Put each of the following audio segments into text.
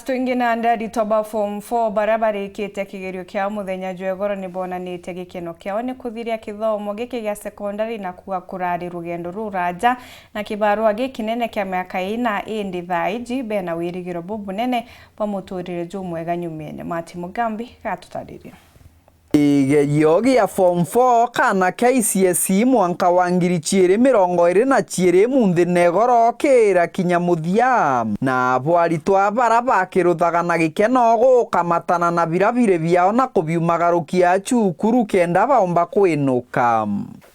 Twingina ndari toba form 4 barabara kite kigerio kia muthenya jwegoro ni bonanite gikeno kiao ni kuthiria kithomo giki gia secondary na kuga kurari rugendo ruraja na kibarua gikinene kia miaka ina indi thaiji bena wirigiro bubunene pa muturire jumwega nyumene Mati Mugambi gatutariria Igerio gia form 4 kana KCSE mwanka wa 2022 munthine goro kira kinya muthia na bwaritwa bara bakiruthaga na gikeno gukamatana na birabire biao na kubiumagarukia cukuru kenda baomba kwinuka.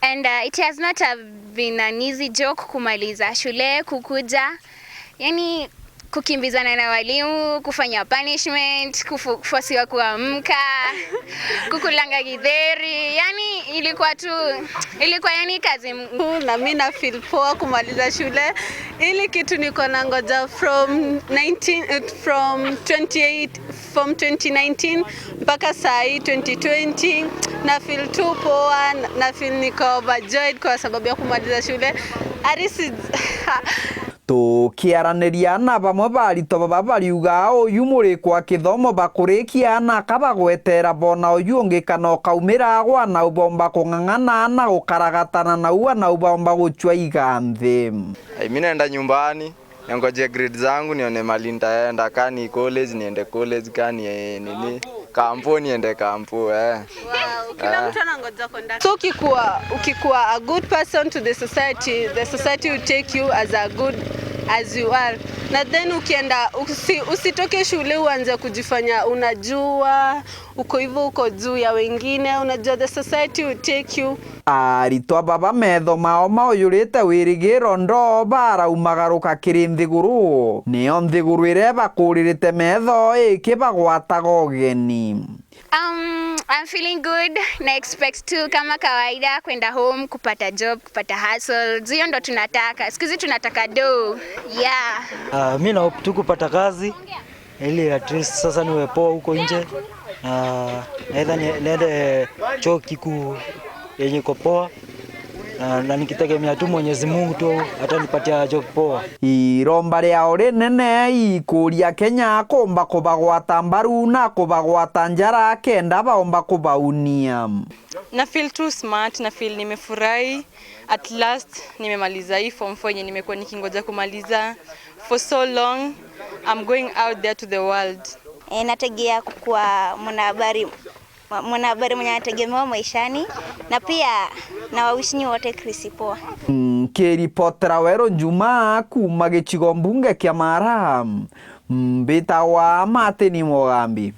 And it has not been an easy joke kumaliza shule, kukuja, yani kukimbizana na walimu, kufanya punishment, kufasiwa kuamka, kukulanga githeri, yani ilikuwa yani kazi. Na mimi na feel poa kumaliza shule. Ili kitu niko na ngoja from 2019 mpaka saa hii 2020 na feel tu poa, na feel niko overjoyed kwa sababu ya kumaliza shule. Arisi tukiaraniria na bamwe barito baba bariuga uyu muri kwa kithomo bakurikia na kabagwetera bona uyu ungi kana kaumira gwa na ubomba kung'ang'ana na gukaragatana na uwa na ubomba guchwa iganthi. Mimi naenda nyumbani ngoje grade zangu nione mali nitaenda, kani college niende college, kani nini kampo niende kampo Wow, kila mtu anangoja kwenda. So ukikuwa a good person to the society will take you as you are. Na then ukienda usitoke shule uanze kujifanya unajua uko hivyo uko juu ya wengine, unajua the society will take you. Aritwa baba metho mao mauyurite wirigiro ndo bara umagaruka kirinthiguru nio nthiguru ire bakuririte metho ikibagwataga ogeni. I'm feeling good. Na expect tu kama kawaida kwenda home kupata job, kupata hustle. Zio ndo tunataka. Siku hizi tunataka do. Yeah. Mimi na hope tu kupata kazi ili at least sasa niwe poa huko nje. Aidha niende chuo kikuu yenye iko poa. Na nikitegemea tu Mwenyezi Mungu tu atanipatia job poa. Iromba riao rinene ikuria Kenya komba kubagwata mbaru na kubagwata njara kenda baomba kubaunia. Na feel too smart, na feel nimefurahi. At last nimemaliza hii form 4 yenye nimekuwa nikingoja kumaliza for so long. I'm going out there to the world. Nategea kuwa mwanahabari mwenye anategemewa maishani, na pia na wawishinyi wote Krisipoa. Kiripotera Wero Njuma kuma gicigo mbunge kia Mara mbita wa Mati Mugambi.